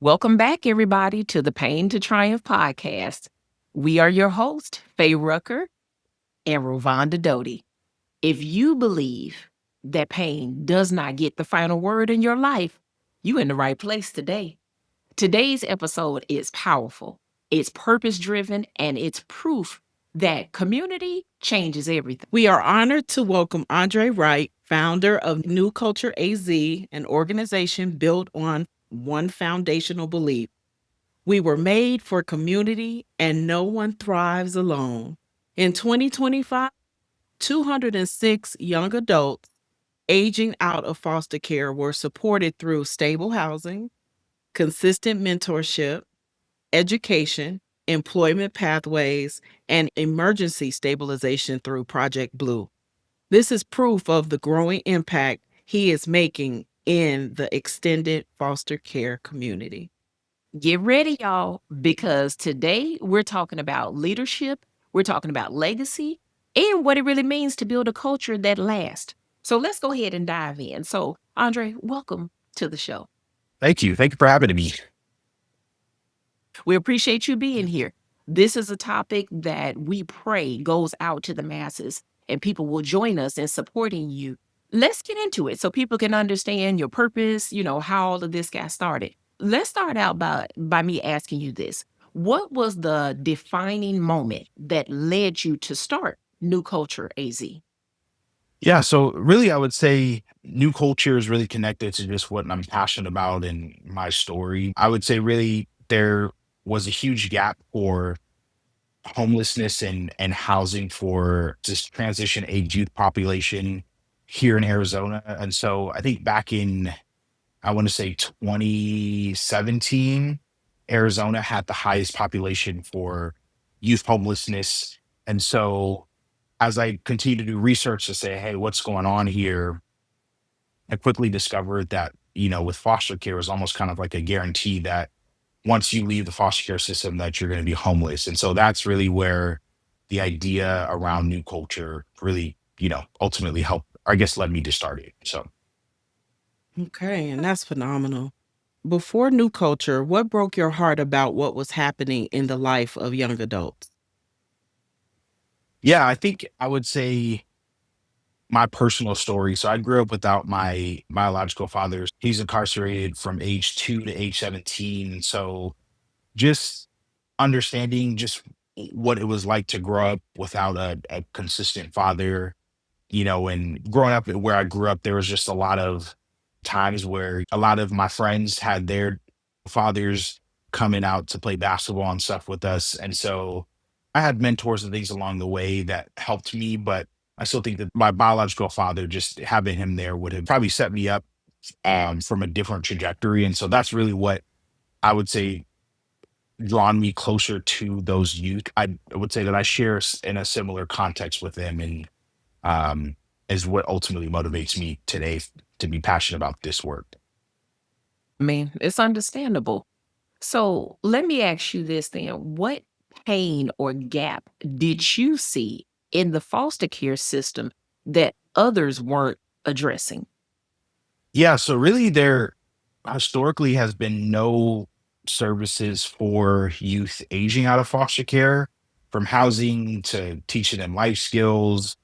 Welcome back, everybody, to the Pain to Triumph podcast. We are your hosts, Faye Rucker and Rovonda Doty. If you believe that pain does not get the final word in your life, you're in the right place today. Today's episode is powerful, it's purpose driven, and it's proof that community changes everything. We are honored to welcome Andre Wright, founder of New Culture AZ, an organization built on one foundational belief. We were made for community and no one thrives alone. In 2025, 206 young adults aging out of foster care were supported through stable housing, consistent mentorship, education, employment pathways, and emergency stabilization through Project Blue. This is proof of the growing impact he is making in the extended foster care community. Get ready, y'all, because today we're talking about leadership, we're talking about legacy, and what it really means to build a culture that lasts. So let's go ahead and dive in. So, Andre, welcome to the show. Thank you. Thank you for having me. We appreciate you being here. This is a topic that we pray goes out to the masses and people will join us in supporting you. Let's get into it so people can understand your purpose, how all of this got started. Let's start out by me asking you this. What was the defining moment that led you to start New Culture AZ? Yeah. So really, I would say new culture is really connected to just what I'm passionate about in my story. I would say really there was a huge gap for homelessness and housing for this transition age youth population here in Arizona. And so I think back in, I want to say 2017, Arizona had the highest population for youth homelessness. And so as I continue to do research to say, hey, what's going on here? I quickly discovered that, with foster care is almost kind of like a guarantee that once you leave the foster care system that you're going to be homeless. And so that's really where the idea around new culture really, ultimately helped, I guess, led me to start it. So Okay, and that's phenomenal. Before New Culture, what broke your heart about what was happening in the life of young adults? yeah, I think I would say my personal story. So I grew up without my biological father. He's incarcerated from age 2 to age 17. And so just understanding just what it was like to grow up without a consistent father, and growing up where I grew up, there was just a lot of times where a lot of my friends had their fathers coming out to play basketball and stuff with us. And so I had mentors and things along the way that helped me, but I still think that my biological father, just having him there would have probably set me up from a different trajectory. And so that's really what I would say drawn me closer to those youth. I would say that I share in a similar context with them, and is what ultimately motivates me today to be passionate about this work. I mean, it's understandable. So let me ask you this then. What pain or gap did you see in the foster care system that others weren't addressing? Yeah, so really there historically has been no services for youth aging out of foster care, from housing to teaching them life skills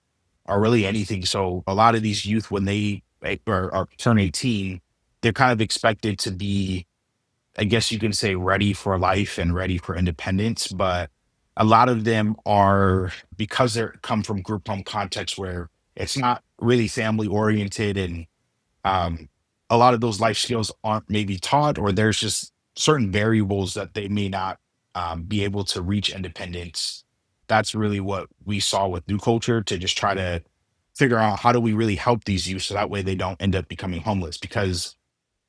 or really anything. So a lot of these youth, when they are turn 18, they're kind of expected to be, I guess you can say, ready for life and ready for independence. But a lot of them are, because they come from group home contexts where it's not really family oriented, and um, a lot of those life skills aren't maybe taught, or there's just certain variables that they may not be able to reach independence. That's really what we saw with New Culture, to just try to figure out how do we really help these youth so that way they don't end up becoming homeless. Because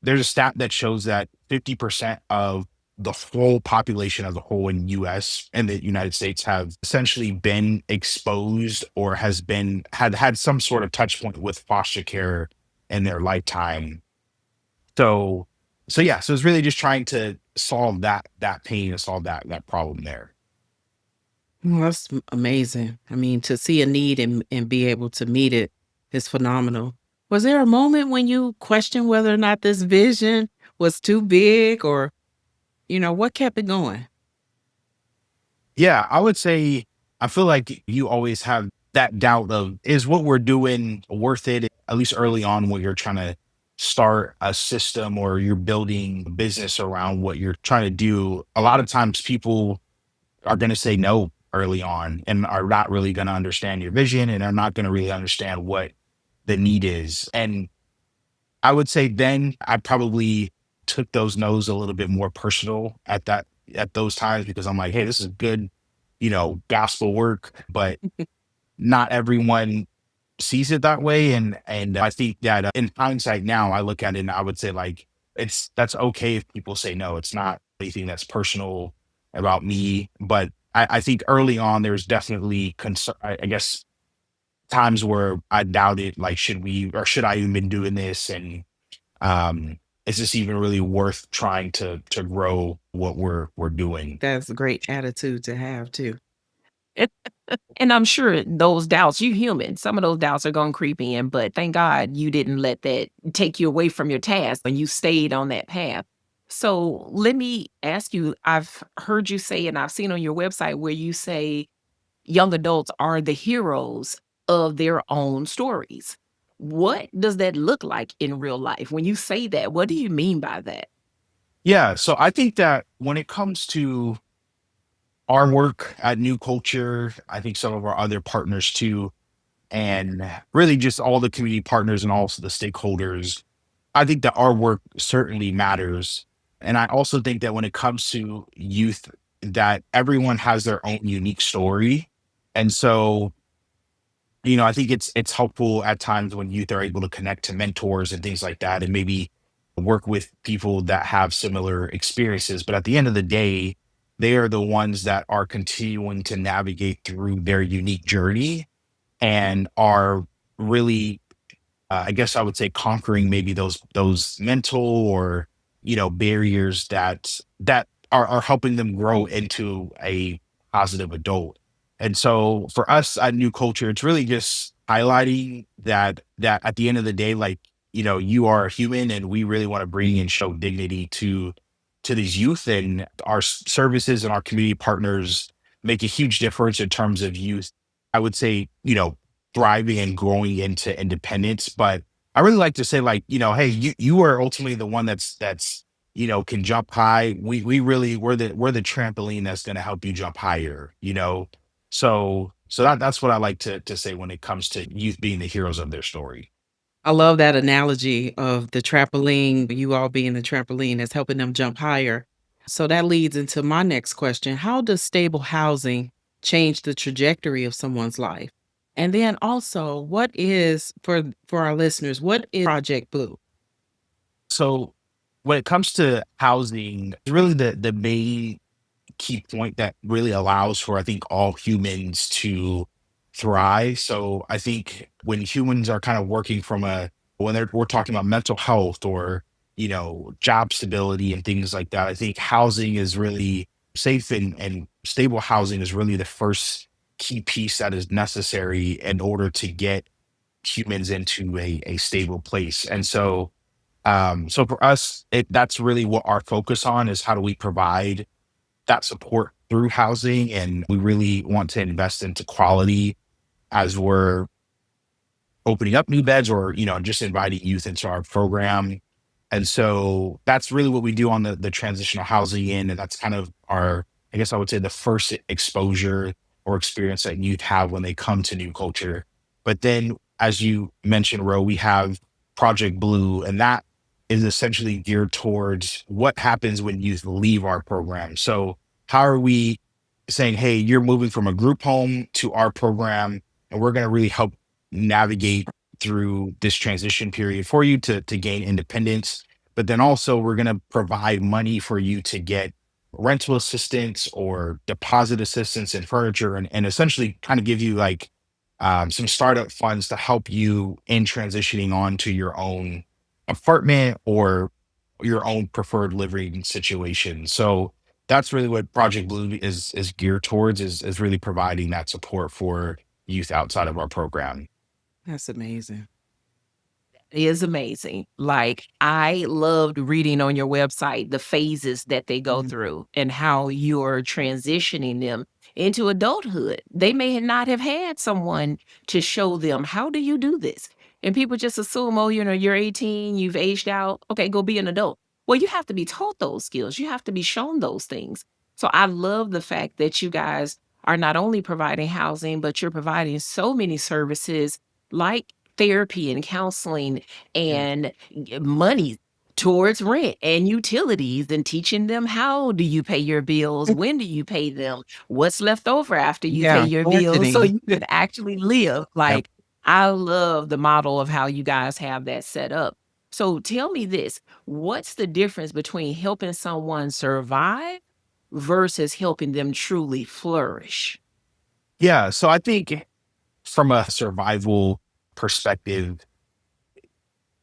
there's a stat that shows that 50% of the whole population as a whole in US and the United States have essentially been exposed or had some sort of touch point with foster care in their lifetime. So yeah, so it's really just trying to solve that pain and solve that problem there. Well, that's amazing. I mean, to see a need and be able to meet it is phenomenal. Was there a moment when you questioned whether or not this vision was too big, or What kept it going? Yeah, I would say I feel like you always have that doubt of, is what we're doing worth it? At least early on when you're trying to start a system or you're building a business around what you're trying to do. A lot of times people are going to say no early on and are not really going to understand your vision and are not going to really understand what the need is. And I would say then I probably took those no's a little bit more personal at those times, because I'm like, hey, this is good, gospel work, but not everyone sees it that way. And I think that in hindsight now, I look at it and I would say like that's okay if people say no. It's not anything that's personal about me, but I think early on there's definitely concern. I guess times where I doubted, like, should I even been doing this? And is this even really worth trying to grow what we're doing? That's a great attitude to have too. And I'm sure those doubts, you human, some of those doubts are gonna creep in, but thank God you didn't let that take you away from your task and you stayed on that path. So let me ask you, I've heard you say, and I've seen on your website where you say young adults are the heroes of their own stories. What does that look like in real life? When you say that, what do you mean by that? Yeah, so I think that when it comes to our work at New Culture, I think some of our other partners too, and really just all the community partners and also the stakeholders, I think that our work certainly matters. And I also think that when it comes to youth, that everyone has their own unique story. And so, I think it's helpful at times when youth are able to connect to mentors and things like that, and maybe work with people that have similar experiences. But at the end of the day, they are the ones that are continuing to navigate through their unique journey and are really, I guess I would say, conquering maybe those mental or barriers that are helping them grow into a positive adult. And so for us at New Culture, it's really just highlighting that at the end of the day, like, you are a human, and we really want to bring and show dignity to these youth, and our services and our community partners make a huge difference in terms of youth. I would say, thriving and growing into independence. But I really like to say, like, hey, you are ultimately the one that's can jump high. We really we're the trampoline that's going to help you jump higher. So that's what I like to say when it comes to youth being the heroes of their story. I love that analogy of the trampoline, you all being the trampoline that's helping them jump higher. So that leads into my next question. How does stable housing change the trajectory of someone's life? And then also, what is for our listeners, what is Project Blue? So when it comes to housing, really the main key point that really allows for, I think, all humans to thrive. So I think when humans are kind of working from we're talking about mental health or, job stability and things like that, I think housing is really safe, and stable housing is really the first key piece that is necessary in order to get humans into a stable place. And so for us, that's really what our focus on is: how do we provide that support through housing? And we really want to invest into quality as we're opening up new beds, or, just inviting youth into our program. And so that's really what we do on the transitional housing end. And that's kind of our, I guess I would say, the first exposure or experience that youth have when they come to New Culture. But then, as you mentioned, Ro, we have Project Blue, and that is essentially geared towards what happens when youth leave our program. So how are we saying, hey, you're moving from a group home to our program, and we're going to really help navigate through this transition period for you to gain independence. But then also we're going to provide money for you to get rental assistance or deposit assistance and furniture, and essentially kind of give you like some startup funds to help you in transitioning on to your own apartment or your own preferred living situation. So that's really what Project Blue is geared towards, is really providing that support for youth outside of our program. That's amazing. Is amazing. Like, I loved reading on your website the phases that they go Mhm. through and how you're transitioning them into adulthood. They may not have had someone to show them, how do you do this? And people just assume, oh, you're 18, you've aged out. Okay, go be an adult. Well, you have to be taught those skills. You have to be shown those things. So I love the fact that you guys are not only providing housing, but you're providing so many services like therapy and counseling Yes. and money towards rent and utilities and teaching them how do you pay your bills, when do you pay them, what's left over after you pay Yeah, your bills so budgeting. you can actually live. Yep. Like, I love the model of how you guys have that set up. So tell me this, what's the difference between helping someone survive versus helping them truly flourish? Yeah. So I think from a survival perspective,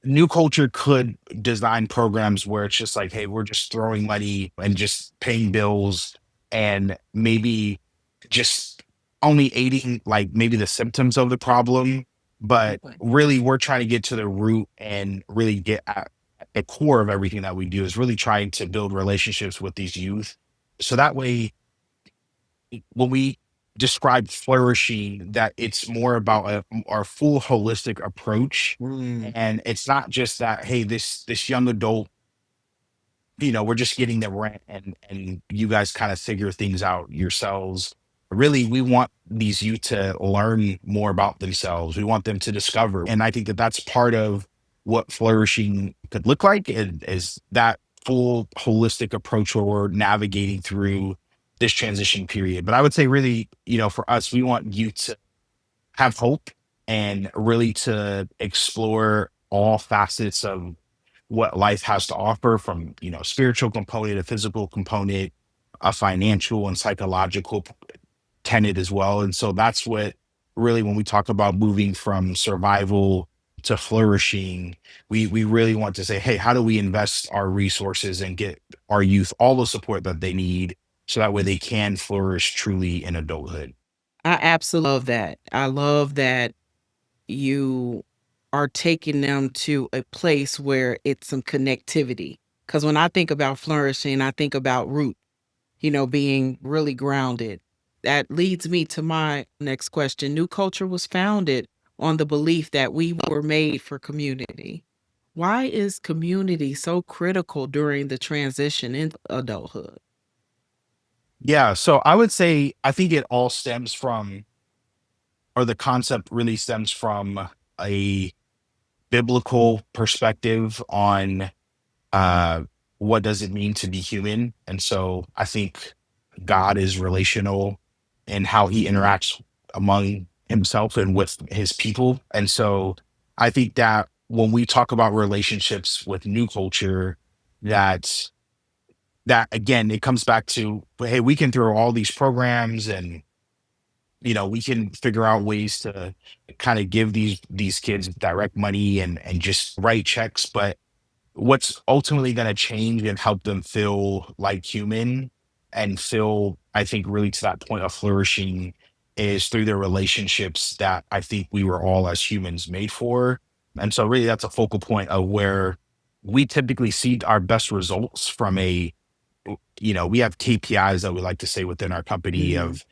New Culture could design programs where it's just like, hey, we're just throwing money and just paying bills and maybe just only aiding like maybe the symptoms of the problem. But Okay. really, we're trying to get to the root and really get at the core of everything that we do is really trying to build relationships with these youth. So that way, when we describe flourishing, that it's more about our full holistic approach, Mm. and it's not just that, hey, this young adult, we're just getting the rent and you guys kind of figure things out yourselves. Really, we want these youth to learn more about themselves. We want them to discover, and I think that that's part of what flourishing could look like, is that full holistic approach where we're navigating through this transition period. But I would say, really, for us, we want youth to have hope and really to explore all facets of what life has to offer, from spiritual component, a physical component, a financial and psychological tenet as well. And so that's what really, when we talk about moving from survival to flourishing, we really want to say, hey, how do we invest our resources and get our youth all the support that they need so that way they can flourish truly in adulthood. I absolutely love that. I love that you are taking them to a place where it's some connectivity. Because when I think about flourishing, I think about root, being really grounded. That leads me to my next question. New Culture was founded on the belief that we were made for community. Why is community so critical during the transition into adulthood? Yeah. So I would say, I think it all stems from, or the concept really stems from a biblical perspective on uh, what does it mean to be human. And so I think God is relational in how he interacts among himself and with his people. And so I think that when we talk about relationships with New Culture, that that again, it comes back to, hey, we can throw all these programs and we can figure out ways to kind of give these kids direct money and just write checks. But what's ultimately going to change and help them feel like human and feel, I think, really to that point of flourishing, is through the relationships that I think we were all as humans made for. And so really that's a focal point of where we typically see our best results from we have KPIs that we like to say within our company Mhm. of,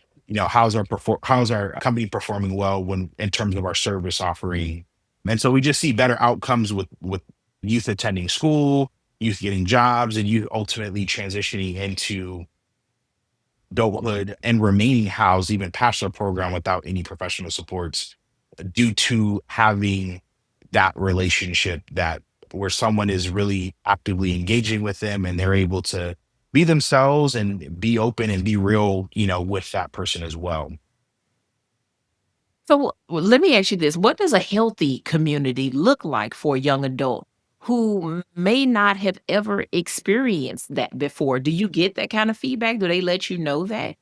how's our company performing well when in terms of our service offering. And so we just see better outcomes with youth attending school, youth getting jobs, and youth ultimately transitioning into adulthood and remaining housed even past their program without any professional supports, due to having that relationship, that where someone is really actively engaging with them and they're able to be themselves and be open and be real, with that person as well. So let me ask you this. What does a healthy community look like for a young adult who may not have ever experienced that before? Do you get that kind of feedback? Do they let you know that?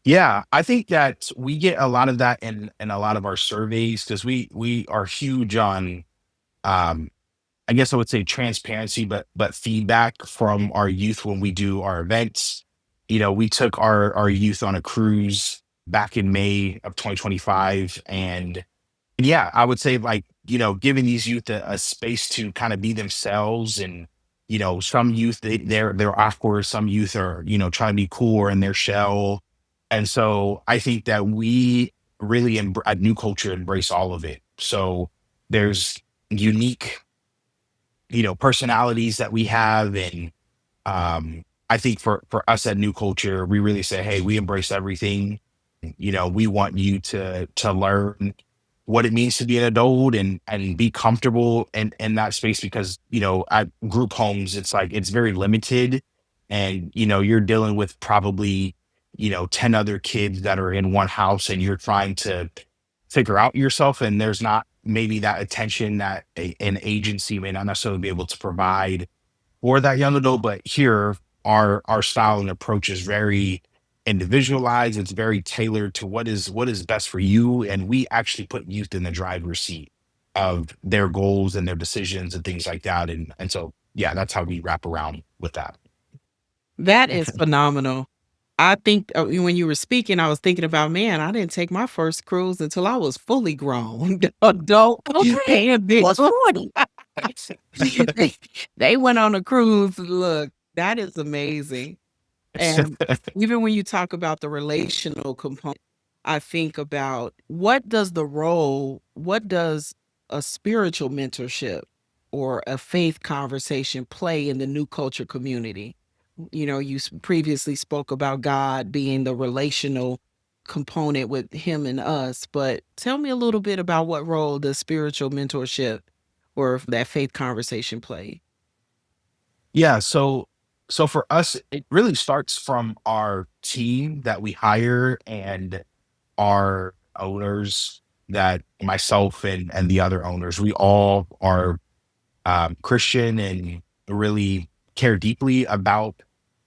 Yeah, I think that we get a lot of that in a lot of our surveys, because we are huge on, um I guess I would say, transparency, but feedback from our youth when we do our events. We took our youth on a cruise back in May of 2025, and yeah, I would say, like, giving these youth a space to kind of be themselves. And some youth, they're awkward, some youth are trying to be cool or in their shell. And so I think that we really at New Culture embrace all of it. So there's unique personalities that we have. And I think for us at New Culture, we really say, hey, we embrace everything. We want you to learn what it means to be an adult, and be comfortable in that space, because at group homes, it's like it's very limited. And you're dealing with probably 10 other kids that are in one house, and you're trying to figure out yourself, and there's not maybe that attention that an agency may not necessarily be able to provide for that young adult. But here, our style and approach is very individualized. It's very tailored to what is best for you, and we actually put youth in the driver's seat of their goals and their decisions and things like that. And so, yeah, that's how we wrap around with that. That is phenomenal. I think when you were speaking, I was thinking about, man, I didn't take my first cruise until I was fully grown, adult, Okay. and big. Was 40. They went on a cruise. Look, that is amazing. And even when you talk about the relational component, I think about what does a spiritual mentorship or a faith conversation play in the New Culture community? You previously spoke about God being the relational component with him and us, but tell me a little bit about what role does spiritual mentorship or that faith conversation play? Yeah, so for us, it really starts from our team that we hire, and our owners, that myself and the other owners, we all are Christian, and really care deeply about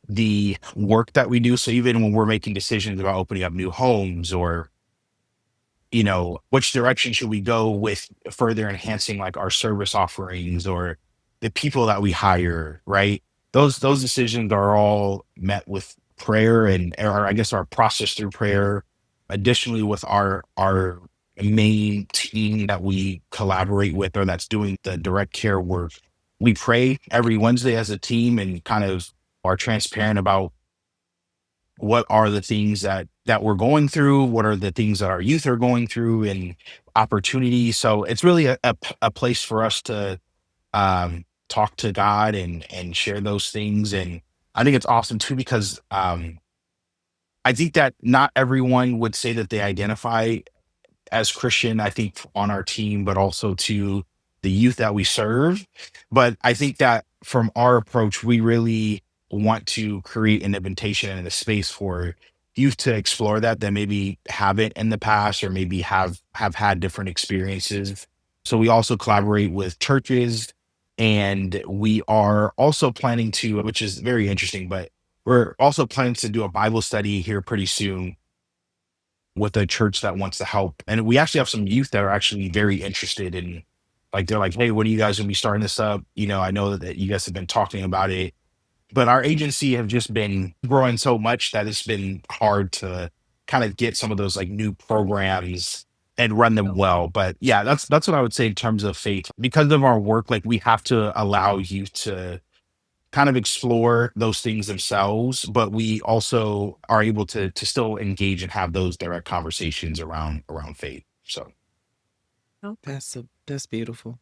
the work that we do. So even when we're making decisions about opening up new homes, or which direction should we go with further enhancing like our service offerings, or the people that we hire, right? Those decisions are all met with prayer, and or I guess our process through prayer. Additionally, with our main team that we collaborate with, or that's doing the direct care work, we pray every Wednesday as a team, and kind of are transparent about what are the things that we're going through, what are the things that our youth are going through, and opportunities. So it's really a place for us to talk to God, and share those things. And I think it's awesome too, because I think that not everyone would say that they identify as Christian, I think, on our team, but also to the youth that we serve. But I think that from our approach, we really want to create an invitation and a space for youth to explore that maybe haven't in the past, or maybe have had different experiences. So we also collaborate with churches, and we are also planning to, which is very interesting, but we're also planning to do a Bible study here pretty soon with a church that wants to help. And we actually have some youth that are actually very interested in, like, they're like, hey, when are you guys gonna be starting this up? I know that you guys have been talking about it, but our agency have just been growing so much that it's been hard to kind of get some of those like new programs and run them well. But yeah, that's what I would say in terms of faith. Because of our work, like, we have to allow youth to kind of explore those things themselves, but we also are able to still engage and have those direct conversations around faith. So Oh, that's beautiful.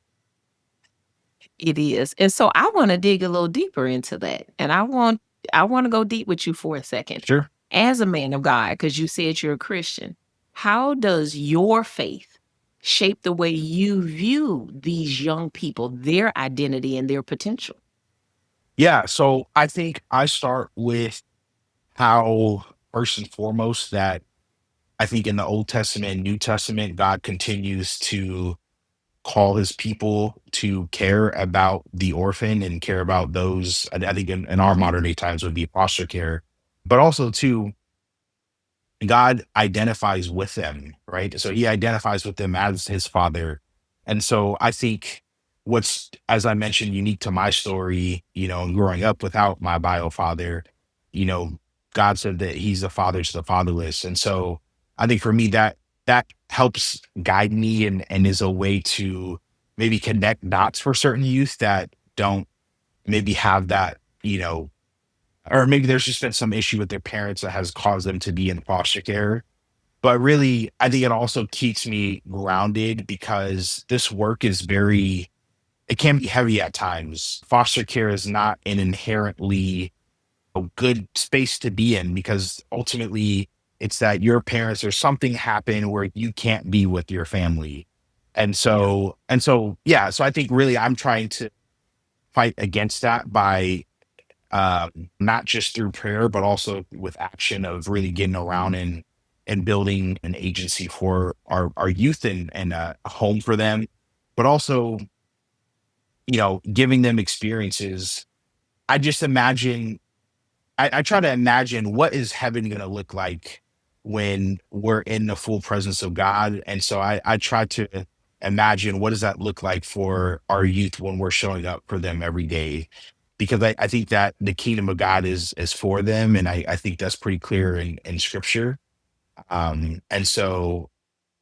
It is. And so I want to dig a little deeper into that. And I want to go deep with you for a second. sure. As a man of God, because you said you're a Christian, how does your faith shape the way you view these young people, their identity and their potential? Yeah. So I think I start with how, first and foremost, that I think in the Old Testament and New Testament, God continues to call his people to care about the orphan, and care about those. I think in our modern day times would be foster care, but also too, God identifies with them, right? So he identifies with them as his father. And so I think what's, as I mentioned, unique to my story, growing up without my bio father, you know, God said that he's the father to the fatherless. And so I think for me, that helps guide me, and is a way to maybe connect dots for certain youth that don't maybe have that, or maybe there's just been some issue with their parents that has caused them to be in foster care. But really, I think it also keeps me grounded because this work is it can be heavy at times. Foster care is not an inherently a good space to be in because ultimately it's that your parents or something happened where you can't be with your family. Yeah, so I think really I'm trying to fight against that by not just through prayer, but also with action of really getting around and building an agency for our youth and a home for them, but also, giving them experiences. I just imagine, I try to imagine what is heaven going to look like when we're in the full presence of God. And so I try to imagine what does that look like for our youth when we're showing up for them every day because I think that the kingdom of God is for them, and I think that's pretty clear in scripture. And so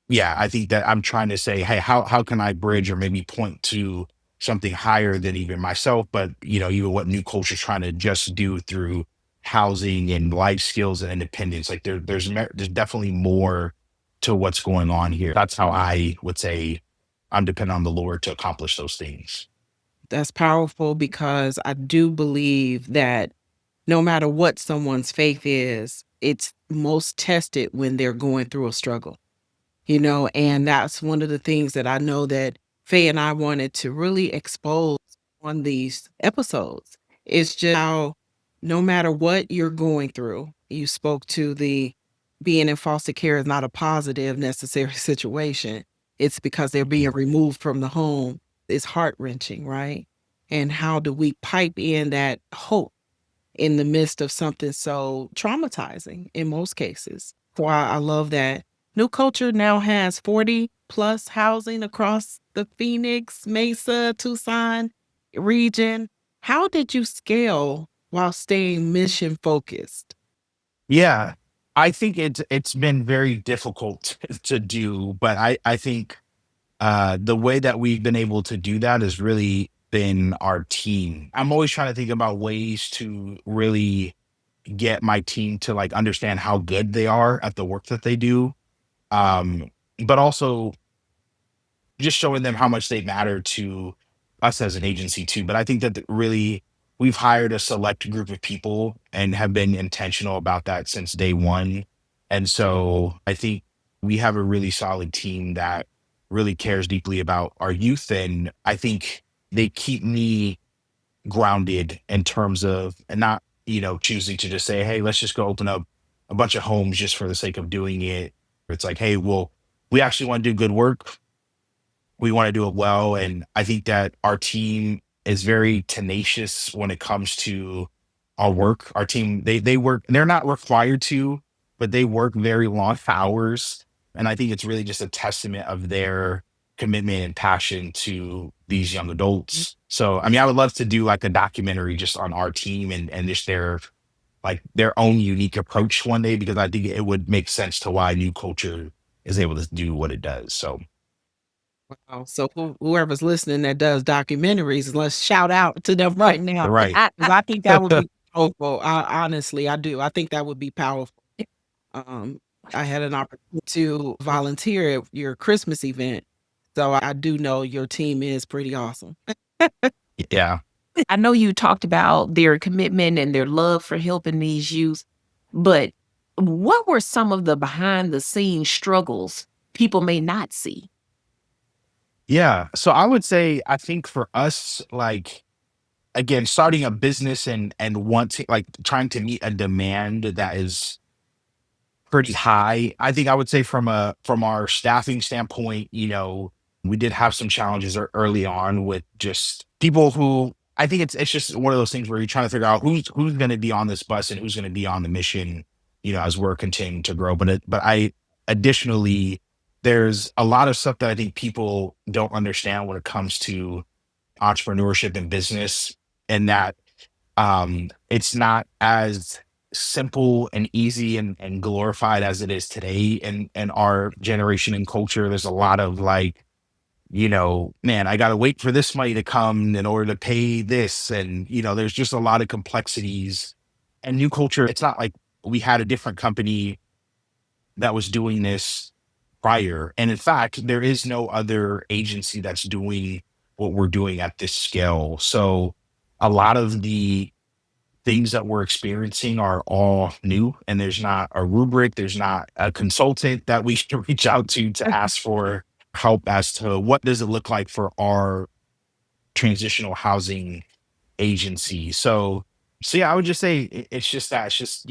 yeah, I think that I'm trying to say, hey, how can I bridge or maybe point to something higher than even myself, but even what New Culture is trying to just do through housing and life skills and independence. Like there's definitely more to what's going on here. That's how I would say I'm dependent on the Lord to accomplish those things. That's powerful because I do believe that no matter what someone's faith is, it's most tested when they're going through a struggle. And that's one of the things that I know that Faye and I wanted to really expose on these episodes. It's just how no matter what you're going through, you spoke to the being in foster care is not a positive necessary situation. It's because they're being removed from the home. It's heart wrenching, right? And how do we pipe in that hope in the midst of something so traumatizing in most cases? So I love that New Culture now has 40 plus housing across the Phoenix, Mesa, Tucson region. How did you scale while staying mission focused? Yeah, I think it's been very difficult to do, but I think the way that we've been able to do that has really been our team. I'm always trying to think about ways to really get my team to like understand how good they are at the work that they do. Um, but also just showing them how much they matter to us as an agency too. But I think that really we've hired a select group of people and have been intentional about that since day one. And so I think we have a really solid team that really cares deeply about our youth. And I think they keep me grounded in terms of and not, choosing to just say, hey, let's just go open up a bunch of homes just for the sake of doing it. It's like, hey, well, we actually want to do good work, we want to do it well. And I think that our team is very tenacious when it comes to our work. Our team, they work, they're not required to, but they work very long hours. And I think it's really just a testament of their commitment and passion to these young adults. So I mean, I would love to do like a documentary just on our team and just their own unique approach one day because I think it would make sense to why New Culture is able to do what it does. So Wow. So whoever's listening that does documentaries, let's shout out to them right now. right. 'Cause I think that would be powerful. Honestly, I do. I think that would be powerful. Um, I had an opportunity to volunteer at your Christmas event, so I do know your team is pretty awesome. Yeah. I know you talked about their commitment and their love for helping these youth, but what were some of the behind the scenes struggles people may not see? Yeah. So I would say I think for us, like again, starting a business and wanting like trying to meet a demand that is pretty high. I think I would say from our staffing standpoint, we did have some challenges early on with just people who I think it's just one of those things where you're trying to figure out who's going to be on this bus and who's going to be on the mission, as we're continuing to grow. But I additionally there's a lot of stuff that I think people don't understand when it comes to entrepreneurship and business, and that it's not as simple and easy and glorified as it is today in our generation and culture. There's a lot of like man, I got to wait for this money to come in order to pay this. And, there's just a lot of complexities and new culture. It's not like we had a different company that was doing this prior. And in fact, there is no other agency that's doing what we're doing at this scale. So a lot of the things that we're experiencing are all new, and there's not a rubric, there's not a consultant that we can reach out to ask for help as to what does it look like for our transitional housing agency. So yeah, I would just say it's just that it's just,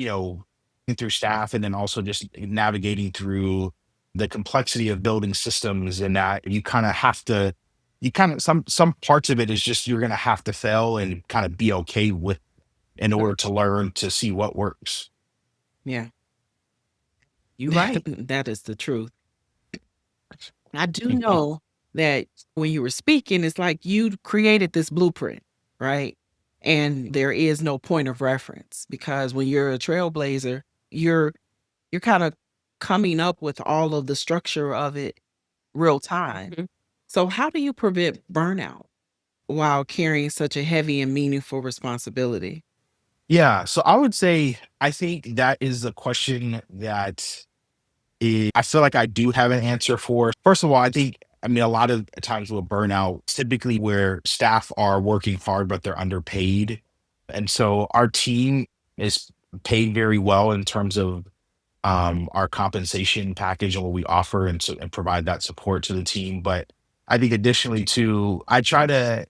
through staff, and then also just navigating through the complexity of building systems, and that you kind of have to you kind of some parts of it is just you're gonna have to fail and kind of be okay with in order to learn to see what works. Yeah. You right. That is the truth. I do know that when you were speaking, it's like you created this blueprint, right? And there is no point of reference because when you're a trailblazer, you're kind of coming up with all of the structure of it real time. Mhm. So how do you prevent burnout while carrying such a heavy and meaningful responsibility? Yeah, so I would say I think that is a question that I feel like I do have an answer for. First of all, I mean, a lot of times with burnout, typically where staff are working hard, but they're underpaid. And so our team is paid very well in terms of our compensation package and what we offer, and provide that support to the team. But I think additionally too, I try to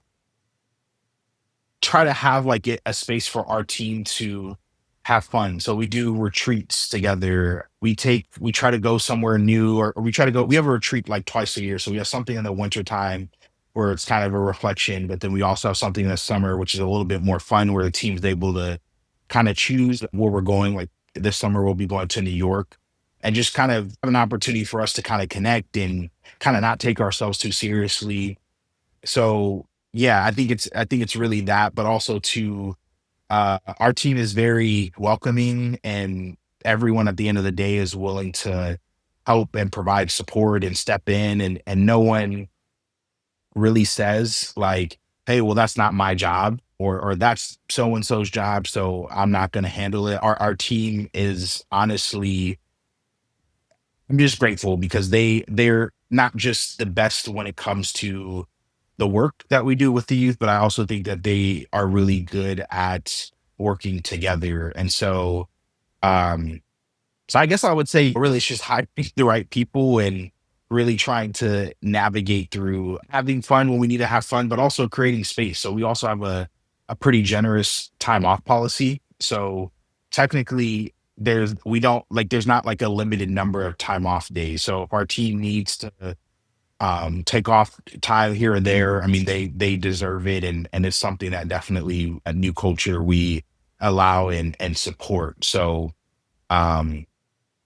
have like a space for our team to have fun. So we do retreats together. We try to go somewhere new, or we try to go, we have a retreat like twice a year. So we have something in the winter time where it's kind of a reflection, but then we also have something in the summer, which is a little bit more fun, where the team's able to kind of choose where we're going. Like this summer, we'll be going to New York, and just kind of have an opportunity for us to kind of connect and kind of not take ourselves too seriously. So yeah, I think it's really that, but also to our team is very welcoming, and everyone at the end of the day is willing to help and provide support and step in, and no one really says like, hey, well, that's not my job, or that's so and so's job, so I'm not going to handle it. Our team is honestly, I'm just grateful because they're not just the best when it comes to the work that we do with the youth, but I also think that they are really good at working together. And um, so I guess I would say really it's just hiring the right people, and really trying to navigate through having fun when we need to have fun, but also creating space. So we also have a pretty generous time off policy. So technically there's not like a limited number of time off days. So if our team needs to take off time here and there, I mean, they deserve it, and it's something that definitely a new culture we allow and support. Um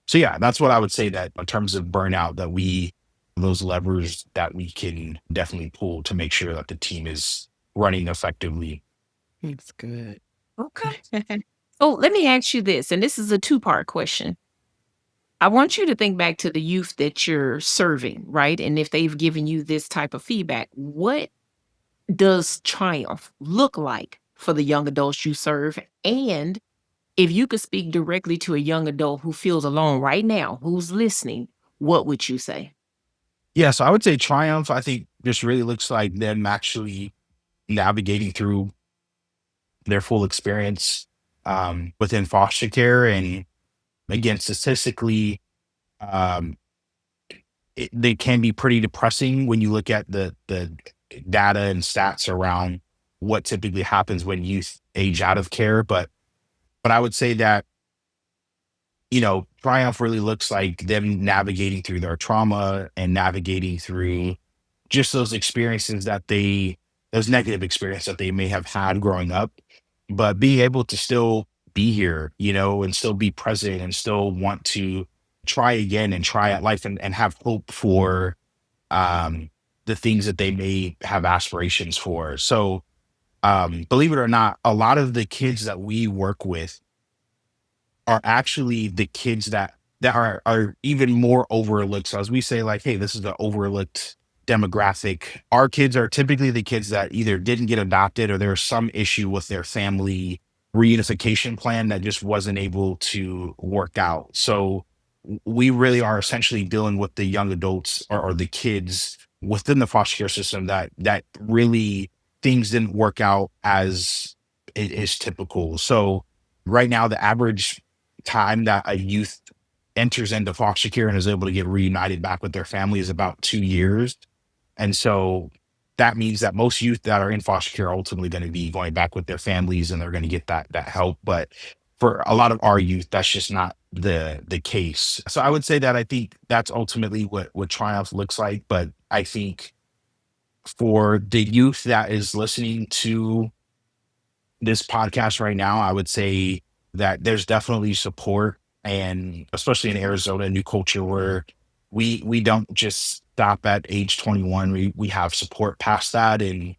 so yeah, that's what I would say, that in terms of burnout, that we those levers that we can definitely pull to make sure that the team is running effectively. That's good. Okay. So let me ask you this, and this is a two-part question. I want you to think back to the youth that you're serving, right? And if they've given you this type of feedback, what does triumph look like for the young adults you serve? And if you could speak directly to a young adult who feels alone right now, who's listening, what would you say? Yeah, so I would say triumph, I think, just really looks like them actually navigating through their full experience within foster care. And again, statistically, um, they can be pretty depressing when you look at the data and stats around what typically happens when youth age out of care. But I would say that, triumph really looks like them navigating through their trauma, and navigating through just those negative experiences that they may have had growing up, but being able to still be here, and still be present, and still want to try again and try at life, and have hope for um, the things that they may have aspirations for. So, believe it or not, a lot of the kids that we work with are actually the kids that are even more overlooked. So as we say, like, hey, this is the overlooked demographic. Our kids are typically the kids that either didn't get adopted or there's some issue with their family reunification plan that just wasn't able to work out. So we really are essentially dealing with the young adults or the kids within the foster care system that really things didn't work out as it is typical. So right now, the average time that a youth enters into foster care and is able to get reunited back with their family is about 2 years. And so that means that most youth that are in foster care are ultimately going to be going back with their families and they're going to get that help. But for a lot of our youth, that's just not the case. So I would say that I think that's ultimately what Triumph looks like. But I think for the youth that is listening to this podcast right now, I would say that there's definitely support, and especially in Arizona, New Culture, where we don't just stop at age 21. We have support past that, and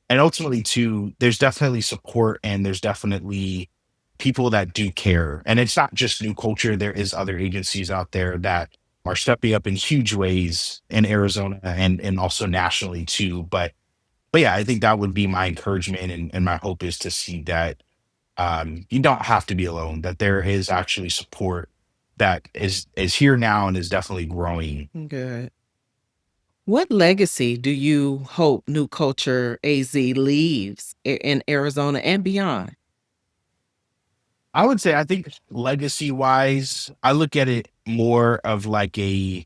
ultimately too, there's definitely support, and there's definitely people that do care. And it's not just New Culture. There is other agencies out there that are stepping up in huge ways in Arizona and also nationally too. But yeah, I think that would be my encouragement, and my hope is to see that you don't have to be alone, that there is actually support that is here now and is definitely growing. Good. What legacy do you hope New Culture AZ leaves in Arizona and beyond? I would say I think legacy wise, I look at it more of like a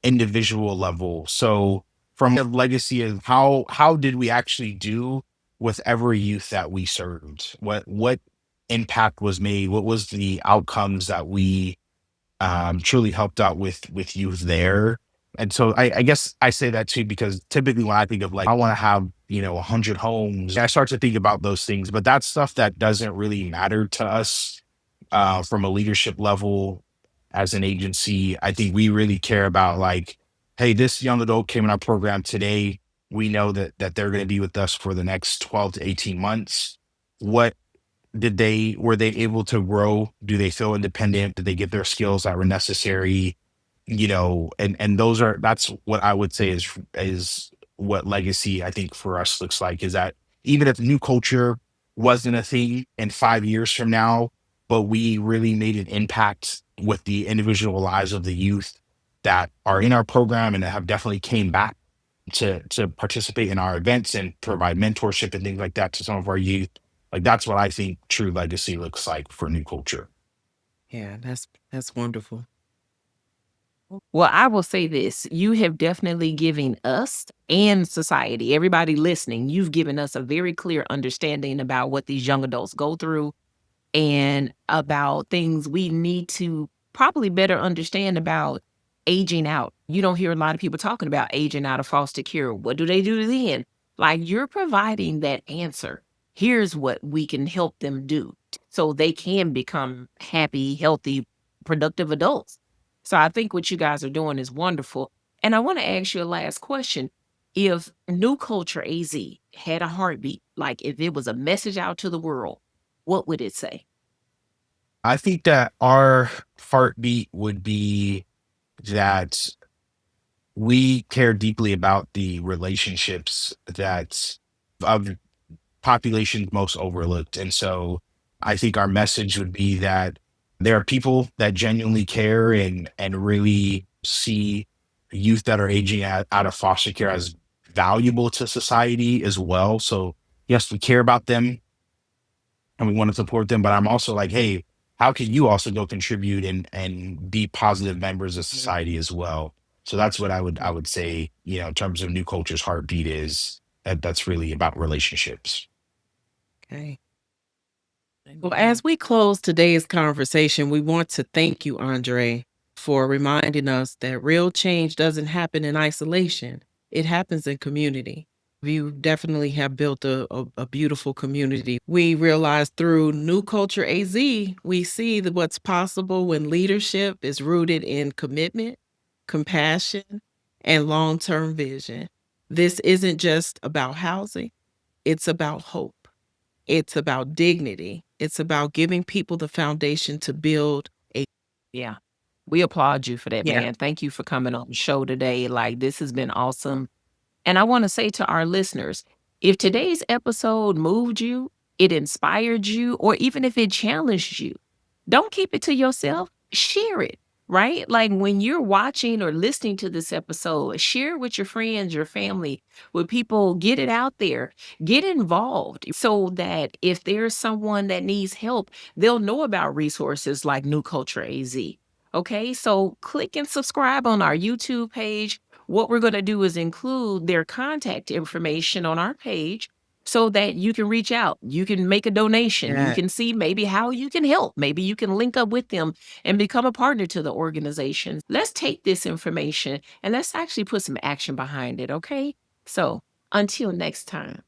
individual level. So from a legacy of how did we actually do with every youth that we served? What impact was made? What was the outcomes that we truly helped out with youth there? And so I guess I say that too because typically when I think of like I want to have 100 homes, I start to think about those things. But that's stuff that doesn't really matter to us from a leadership level as an agency. I think we really care about like, hey, this young adult came in our program today. We know that they're going to be with us for the next 12 to 18 months. What were they able to grow? Do they feel independent? Did they get their skills that were necessary? And that's what I would say is what legacy I think for us looks like, is that even if New Culture wasn't a thing in 5 years from now, but we really made an impact with the individual lives of the youth that are in our program and that have definitely came back to participate in our events and provide mentorship and things like that to some of our youth. Like that's what I think true legacy looks like for New Culture. Yeah, that's wonderful. Well, I will say this, you have definitely given us and society, everybody listening, you've given us a very clear understanding about what these young adults go through and about things we need to probably better understand about aging out. You don't hear a lot of people talking about aging out of foster care. What do they do then? Like you're providing that answer. Here's what we can help them do so they can become happy, healthy, productive adults. So I think what you guys are doing is wonderful. And I want to ask you a last question. If New Culture AZ had a heartbeat, like if it was a message out to the world, what would it say? I think that our heartbeat would be that we care deeply about the relationships that of populations most overlooked. And so I think our message would be that there are people that genuinely care and really see youth that are aging out of foster care as valuable to society as well. So yes, we care about them and we want to support them, but I'm also like, hey, how can you also go contribute and be positive members of society as well? So that's what I would say, in terms of New Culture's heartbeat is that's really about relationships. Okay. Well, as we close today's conversation, we want to thank you, Andre, for reminding us that real change doesn't happen in isolation. It happens in community. You definitely have built a beautiful community. We realize through New Culture AZ, we see that what's possible when leadership is rooted in commitment, compassion, and long term vision. This isn't just about housing, it's about hope. It's about dignity. It's about giving people the foundation to build a Yeah. We applaud you for that, Yeah. man. Thank you for coming on the show today. Like, this has been awesome. And I want to say to our listeners, if today's episode moved you, it inspired you, or even if it challenged you, don't keep it to yourself. Share it, right? Like when you're watching or listening to this episode, share it with your friends, your family, with people, get it out there, get involved so that if there's someone that needs help, they'll know about resources like New Culture AZ. Okay, so click and subscribe on our YouTube page. What we're going to do is include their contact information on our page so that you can reach out. You can make a donation. You Yeah. can see maybe how you can help. Maybe you can link up with them and become a partner to the organization. Let's take this information and let's actually put some action behind it. Okay. So until next time,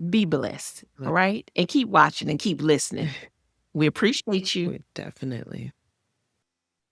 be blessed. All right. And keep watching and keep listening. We appreciate you. Definitely.